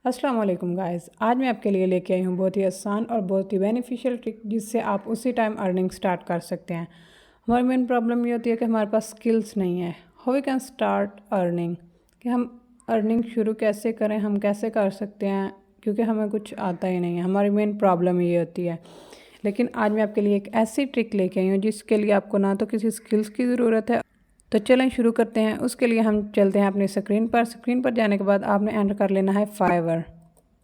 अस्सलाम वालेकुम गाइस। आज मैं आपके लिए लेके आई हूँ बहुत ही आसान और बहुत ही बेनिफिशियल ट्रिक जिससे आप उसी टाइम अर्निंग स्टार्ट कर सकते हैं। हमारी मेन प्रॉब्लम ये होती है कि हमारे पास स्किल्स नहीं है। How we can start earning, कि हम अर्निंग शुरू कैसे करें, हम कैसे कर सकते हैं, क्योंकि हमें कुछ आता ही नहीं है। हमारी मेन प्रॉब्लम ये होती है। लेकिन आज मैं आपके लिए एक ऐसी ट्रिक लेके आई हूँ जिसके लिए आपको ना तो किसी स्किल्स की ज़रूरत है। तो चलें शुरू करते हैं। उसके लिए हम चलते हैं अपनी स्क्रीन पर जाने के बाद आपने एंटर कर लेना है फाइवर।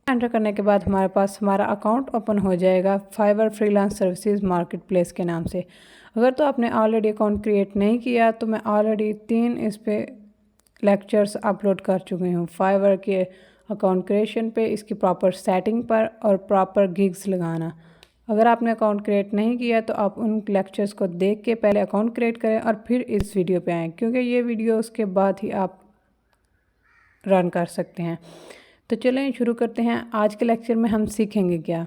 एंटर करने के बाद हमारे पास हमारा अकाउंट ओपन हो जाएगा Fiverr freelance services market place के नाम से। अगर तो आपने ऑलरेडी अकाउंट क्रिएट नहीं किया तो मैं ऑलरेडी 3 इस पे लेक्चर्स अपलोड कर चुकी हूँ। फाइवर के अकाउंट क्रिएशन पे, इसकी प्रॉपर सेटिंग पर और प्रॉपर गिग्स लगाना। अगर आपने अकाउंट क्रिएट नहीं किया तो आप उन लेक्चर्स को देख के पहले अकाउंट क्रिएट करें और फिर इस वीडियो पे आएँ, क्योंकि ये वीडियो उसके बाद ही आप रन कर सकते हैं। तो चलें शुरू करते हैं। आज के लेक्चर में हम सीखेंगे क्या।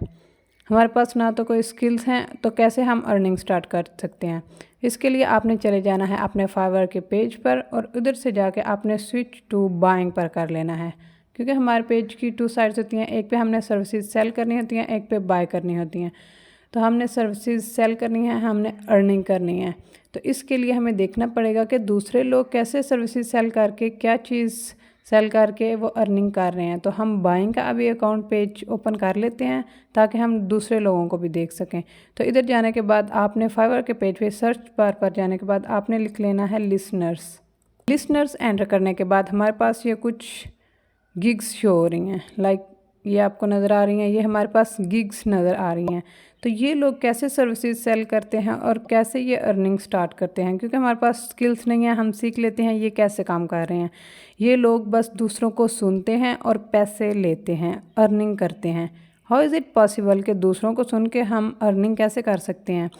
हमारे पास ना तो कोई स्किल्स हैं तो कैसे हम अर्निंग स्टार्ट कर सकते हैं। इसके लिए आपने चले जाना है अपने फाइवर के पेज पर और उधर से जाके आपने स्विच टू बाइंग पर कर लेना है, क्योंकि हमारे पेज की 2 साइड्स होती हैं। एक पे हमने सर्विसेज सेल करनी होती हैं, एक पे बाय करनी होती हैं। तो हमने सर्विसेज सेल करनी है, हमने अर्निंग करनी है। तो इसके लिए हमें देखना पड़ेगा कि दूसरे लोग कैसे सर्विसेज सेल करके, क्या चीज़ सेल करके वो अर्निंग कर रहे हैं। तो हम बाइंग का अभी अकाउंट पेज ओपन कर लेते हैं ताकि हम दूसरे लोगों को भी देख सकें। तो इधर जाने के बाद आपने फाइवर के पेज पे सर्च बार पर जाने के बाद आपने लिख लेना है लिसनर्स एंटर करने के बाद हमारे पास ये कुछ गिग्स शो हो रही हैं। लाइक ये आपको नज़र आ रही हैं, ये हमारे पास गिग्स नज़र आ रही हैं। तो ये लोग कैसे सर्विसेज सेल करते हैं और कैसे ये अर्निंग स्टार्ट करते हैं, क्योंकि हमारे पास स्किल्स नहीं है। हम सीख लेते हैं ये कैसे काम कर रहे हैं। ये लोग बस दूसरों को सुनते हैं और पैसे लेते हैं, अर्निंग करते हैं। हाउ इज़ इट पॉसिबल कि दूसरों को सुन के हम अर्निंग कैसे कर सकते हैं।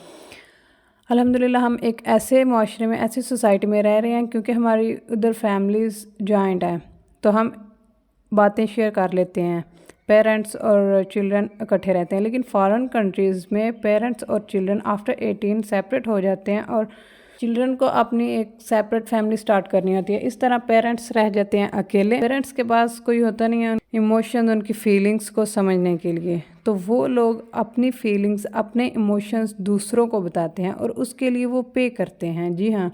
अल्हम्दुलिल्लाह हम एक ऐसे माशरे में, ऐसी सोसाइटी में रह रहे हैं, क्योंकि हमारी उधर फैमिलीज़ जॉइंट है। तो हम बातें शेयर कर लेते हैं। पेरेंट्स और चिल्ड्रन इकट्ठे रहते हैं, लेकिन फॉरेन कंट्रीज़ में पेरेंट्स और चिल्ड्रन आफ्टर 18 सेपरेट हो जाते हैं और चिल्ड्रन को अपनी एक सेपरेट फैमिली स्टार्ट करनी होती है। इस तरह पेरेंट्स रह जाते हैं अकेले। पेरेंट्स के पास कोई होता नहीं है इमोशन, उनकी फीलिंग्स को समझने के लिए। तो वो लोग अपनी फीलिंग्स, अपने इमोशंस दूसरों को बताते हैं और उसके लिए वो पे करते हैं। जी हाँ,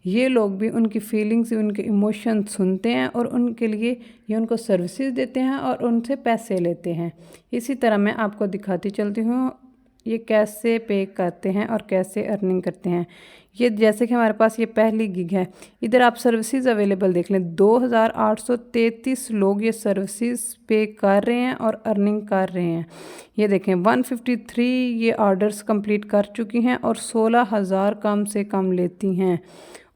ये लोग भी उनकी फीलिंग्स, उनके इमोशन सुनते हैं और उनके लिए ये उनको सर्विसेज देते हैं और उनसे पैसे लेते हैं। इसी तरह मैं आपको दिखाती चलती हूँ ये कैसे पे करते हैं और कैसे अर्निंग करते हैं। ये जैसे कि हमारे पास ये पहली गिग है। इधर आप सर्विसेज अवेलेबल देख लें। 2833 लोग ये सर्विसेज पे कर रहे हैं और अर्निंग कर रहे हैं। ये देखें 153 ये ऑर्डर्स कंप्लीट कर चुकी हैं और 16,000 कम से कम लेती हैं।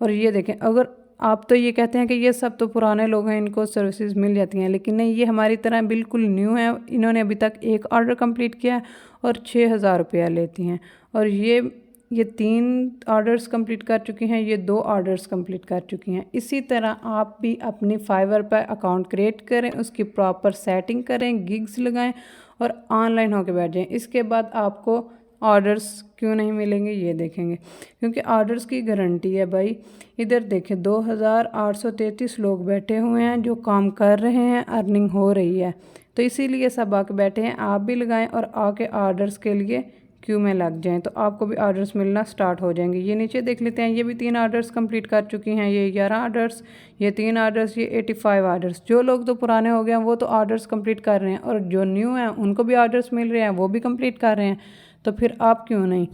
और ये देखें, अगर आप तो ये कहते हैं कि ये सब तो पुराने लोग हैं, इनको सर्विसेज मिल जाती हैं, लेकिन नहीं, ये हमारी तरह बिल्कुल न्यू है। इन्होंने अभी तक एक ऑर्डर कंप्लीट किया और 6,000 रुपया लेती हैं। और ये 3 ऑर्डर्स कंप्लीट कर चुकी हैं, ये 2 ऑर्डर्स कंप्लीट कर चुकी हैं। इसी तरह आप भी अपनी फाइवर पर अकाउंट क्रिएट करें, उसकी प्रॉपर सेटिंग करें, गिग्स लगाएं और ऑनलाइन होकर बैठ जाएं। इसके बाद आपको ऑर्डर्स क्यों नहीं मिलेंगे ये देखेंगे, क्योंकि ऑर्डर्स की गारंटी है भाई। इधर देखें 2833 लोग बैठे हुए हैं जो काम कर रहे हैं, अर्निंग हो रही है। तो इसीलिए सब आके बैठे हैं। आप भी लगाएं और आके ऑर्डर्स के लिए क्यू में लग जाएं, तो आपको भी ऑर्डर्स मिलना स्टार्ट हो जाएंगे। ये नीचे देख लेते हैं, ये भी 3 ऑर्डर्स कंप्लीट कर चुकी हैं। ये 11 ऑर्डर्स, ये 3 ऑर्डर्स, ये 85 ऑर्डर्स। जो लोग तो पुराने हो गए हैं वो तो ऑर्डर्स कंप्लीट कर रहे हैं और जो न्यू हैं उनको भी ऑर्डर्स मिल रहे हैं, वो भी कंप्लीट कर रहे हैं। तो फिर आप क्यों नहीं।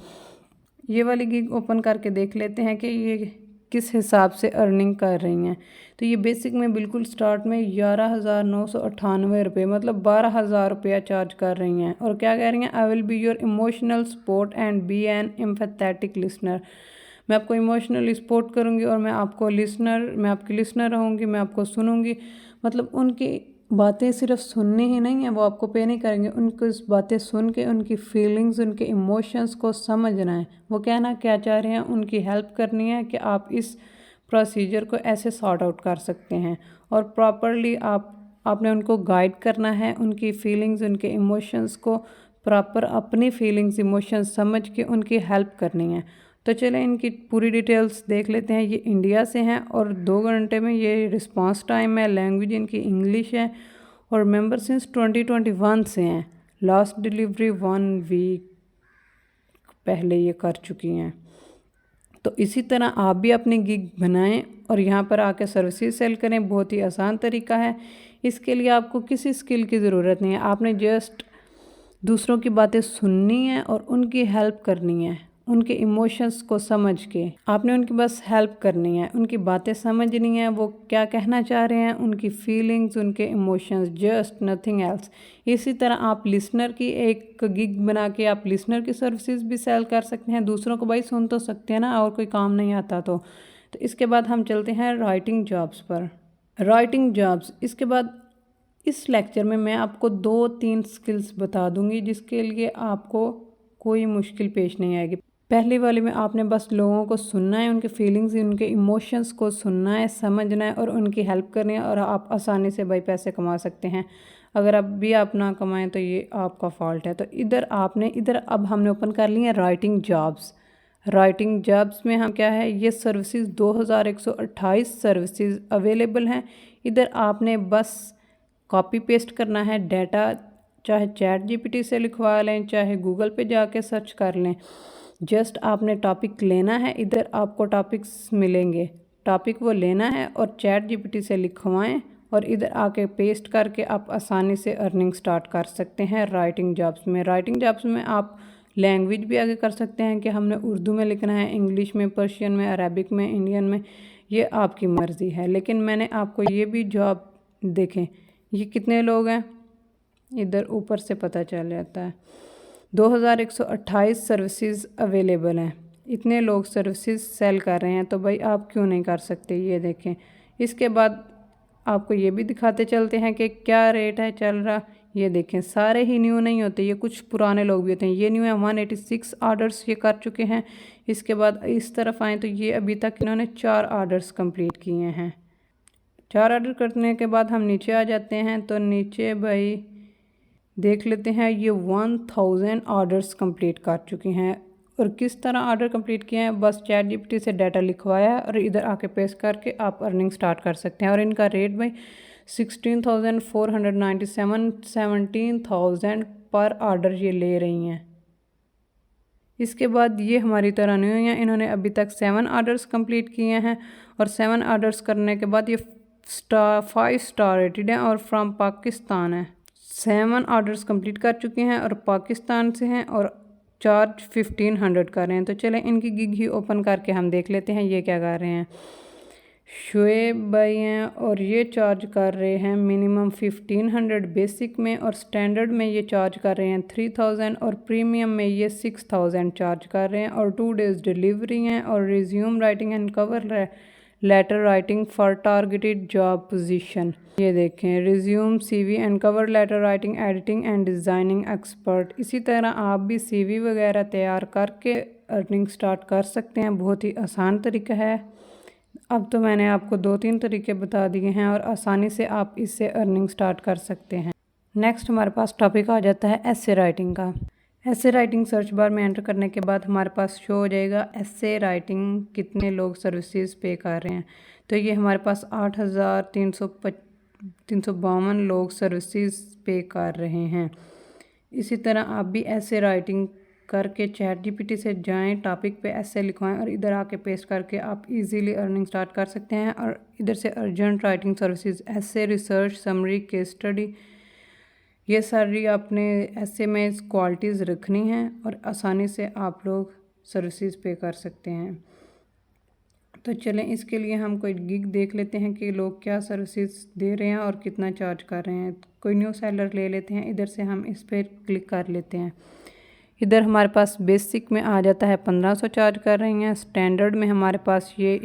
ये वाली गिग ओपन करके देख लेते हैं कि ये किस हिसाब से अर्निंग कर रही हैं। तो ये बेसिक में बिल्कुल स्टार्ट में 11,998 रुपये, मतलब 12,000 रुपया चार्ज कर रही हैं। और क्या कह रही हैं, I will be your emotional support and be an empathetic listener. मैं आपको इमोशनली सपोर्ट करूँगी और मैं आपकी लिसनर रहूँगी, मैं आपको सुनूँगी। मतलब उनकी बातें सिर्फ सुननी ही नहीं है, वो आपको पे नहीं करेंगे। उनको इस बातें सुन के उनकी फीलिंग्स, उनके इमोशंस को समझना है, वो कहना क्या चाह रहे हैं, उनकी हेल्प करनी है कि आप इस प्रोसीजर को ऐसे सॉर्ट आउट कर सकते हैं। और प्रॉपरली आपने उनको गाइड करना है, उनकी फीलिंग्स, उनके इमोशंस को प्रॉपर अपनी फीलिंग्स, इमोशंस समझ के उनकी हेल्प करनी है। तो चलें इनकी पूरी डिटेल्स देख लेते हैं। ये इंडिया से हैं और 2 घंटे में ये रिस्पांस टाइम है। लैंग्वेज इनकी इंग्लिश है और मेंबर सिंस 2021 से हैं। लास्ट डिलीवरी 1 वीक पहले ये कर चुकी हैं। तो इसी तरह आप भी अपनी गिग बनाएं और यहाँ पर आकर सर्विसेज सेल करें। बहुत ही आसान तरीका है। इसके लिए आपको किसी स्किल की ज़रूरत नहीं है। आपने जस्ट दूसरों की बातें सुननी है और उनकी हेल्प करनी है। उनके इमोशंस को समझ के आपने उनकी बस हेल्प करनी है, उनकी बातें समझनी है, वो क्या कहना चाह रहे हैं, उनकी फीलिंग्स, उनके इमोशंस, जस्ट नथिंग एल्स। इसी तरह आप लिसनर की एक गिग बना के आप लिसनर की सर्विसेज भी सेल कर सकते हैं। दूसरों को भाई सुन तो सकते हैं ना, और कोई काम नहीं आता तो इसके बाद हम चलते हैं राइटिंग जॉब्स पर। राइटिंग जॉब्स, इसके बाद इस लेक्चर में मैं आपको 2-3 स्किल्स बता दूंगी जिसके लिए आपको कोई मुश्किल पेश नहीं आएगी। पहली वाली में आपने बस लोगों को सुनना है, उनके फीलिंग्स, उनके इमोशंस को सुनना है, समझना है और उनकी हेल्प करनी है और आप आसानी से भाई पैसे कमा सकते हैं। अगर आप ना कमाएं तो ये आपका फॉल्ट है। तो इधर अब हमने ओपन कर ली है राइटिंग जॉब्स। राइटिंग जॉब्स में हम क्या है, ये सर्विसेज 2128 सर्विसेज अवेलेबल हैं। इधर आपने बस कॉपी पेस्ट करना है डाटा, चाहे चैट जीपीटी से लिखवा लें, चाहे गूगल पे जाके सर्च कर लें। जस्ट आपने टॉपिक लेना है, इधर आपको टॉपिक्स मिलेंगे, टॉपिक वो लेना है और चैट जीपीटी से लिखवाएं और इधर आके पेस्ट करके आप आसानी से अर्निंग स्टार्ट कर सकते हैं राइटिंग जॉब्स में। राइटिंग जॉब्स में आप लैंग्वेज भी आगे कर सकते हैं कि हमने उर्दू में लिखना है, इंग्लिश में, पर्शियन में, अरेबिक में, इंडियन में, ये आपकी मर्ज़ी है। लेकिन मैंने आपको ये भी जॉब देखें, ये कितने लोग हैं इधर ऊपर से पता चल जाता है। 2128 सर्विसेज अवेलेबल हैं। इतने लोग सर्विसेज सेल कर रहे हैं तो भाई आप क्यों नहीं कर सकते, ये देखें। इसके बाद आपको ये भी दिखाते चलते हैं कि क्या रेट है चल रहा। ये देखें, सारे ही न्यू नहीं होते, ये कुछ पुराने लोग भी होते हैं। ये न्यू है, 186 ऑर्डर्स ये कर चुके हैं। इसके बाद इस तरफ आएँ तो ये अभी तक इन्होंने 4 ऑर्डर्स कंप्लीट किए हैं। 4 ऑर्डर करने के बाद हम नीचे आ जाते हैं तो नीचे भाई देख लेते हैं, ये 1000 ऑर्डर्स कंप्लीट कर चुके हैं। और किस तरह ऑर्डर कंप्लीट किए हैं, बस चैट जीपीटी से डाटा लिखवाया और इधर आके पेस्ट करके आप अर्निंग स्टार्ट कर सकते हैं। और इनका रेट भाई 16,497, 17,000 पर ऑर्डर ये ले रही हैं। इसके बाद ये हमारी तरह नहीं हुई हैं, इन्होंने अभी तक 7 ऑर्डर्स कंप्लीट किए हैं और 7 ऑर्डर्स करने के बाद ये 5 स्टार रेटेड हैं और फ्रॉम पाकिस्तान है। 7 ऑर्डर्स कंप्लीट कर चुके हैं और पाकिस्तान से हैं और चार्ज 1500 कर रहे हैं। तो चलें इनकी गिग ही ओपन करके हम देख लेते हैं ये क्या कर रहे हैं। शुएब भाई हैं और ये चार्ज कर रहे हैं मिनिमम 1500 बेसिक में, और स्टैंडर्ड में ये चार्ज कर रहे हैं 3000 और प्रीमियम में ये 6000 चार्ज कर रहे हैं। और 2 डेज़ डिलीवरी हैं और resume writing and cover letter writing for targeted job position. ये देखें, resume, CV and cover letter writing, editing and designing expert. इसी तरह आप भी सीवी वगैरह तैयार करके अर्निंग स्टार्ट कर सकते हैं। बहुत ही आसान तरीका है। अब तो मैंने आपको 2-3 तरीके बता दिए हैं और आसानी से आप इससे अर्निंग स्टार्ट कर सकते हैं। नेक्स्ट हमारे पास टॉपिक आ जाता है एसे राइटिंग का। एसे राइटिंग सर्च बार में एंटर करने के बाद हमारे पास शो हो जाएगा एसे राइटिंग कितने लोग सर्विसेज पे कर रहे हैं। तो ये हमारे पास 8,352 लोग सर्विसेज पे कर रहे हैं। इसी तरह आप भी एसे राइटिंग करके चैट जीपीटी से जाएं, टॉपिक पे ऐसे लिखवाएं और इधर आके पेस्ट करके आप इजीली अर्निंग स्टार्ट कर सकते हैं। और इधर से अर्जेंट राइटिंग सर्विसेज, ऐसे, रिसर्च, समरी, केस स्टडी, ये सारी आपने ऐसे में क्वालिटीज़ रखनी हैं और आसानी से आप लोग सर्विसेज पे कर सकते हैं। तो चलें इसके लिए हम कोई गिग देख लेते हैं कि लोग क्या सर्विसेज दे रहे हैं और कितना चार्ज कर रहे हैं। कोई न्यू सेलर ले लेते हैं, इधर से हम इस पर क्लिक कर लेते हैं। इधर हमारे पास बेसिक में आ जाता है 1500 चार्ज कर रही हैं। स्टैंडर्ड में हमारे पास ये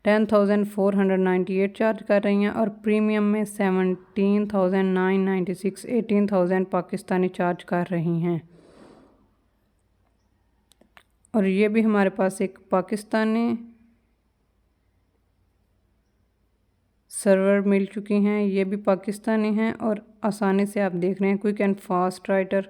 10,498 चार्ज कर रही हैं और प्रीमियम में 17,996, 18,000 पाकिस्तानी चार्ज कर रही हैं। और ये भी हमारे पास एक पाकिस्तानी सर्वर मिल चुकी हैं, ये भी पाकिस्तानी हैं और आसानी से आप देख रहे हैं क्विक एंड फास्ट राइटर,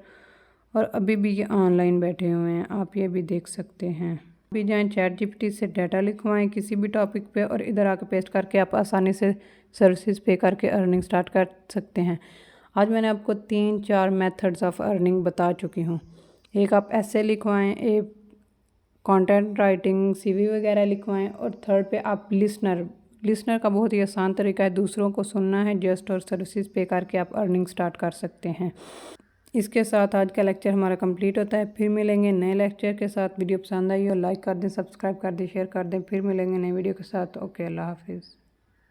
और अभी भी ये ऑनलाइन बैठे हुए हैं, आप ये भी देख सकते हैं। भी जाएं ChatGPT से डाटा लिखवाएं किसी भी टॉपिक पे और इधर आके पेस्ट करके आप आसानी से सर्विसेज पे करके अर्निंग स्टार्ट कर सकते हैं। आज मैंने आपको 3-4 मेथड्स ऑफ अर्निंग बता चुकी हूँ। एक आप ऐसे लिखवाएं, एक कंटेंट राइटिंग CV वगैरह लिखवाएं और थर्ड पे आप लिसनर का बहुत ही आसान तरीका है, दूसरों को सुनना है जस्ट और सर्विसेज पे करके आप अर्निंग स्टार्ट कर सकते हैं। इसके साथ आज का लेक्चर हमारा कंप्लीट होता है। फिर मिलेंगे नए लेक्चर के साथ। वीडियो पसंद आई हो लाइक कर दें, सब्सक्राइब कर दें, शेयर कर दें। फिर मिलेंगे नई वीडियो के साथ। ओके, अल्लाह हाफिज़।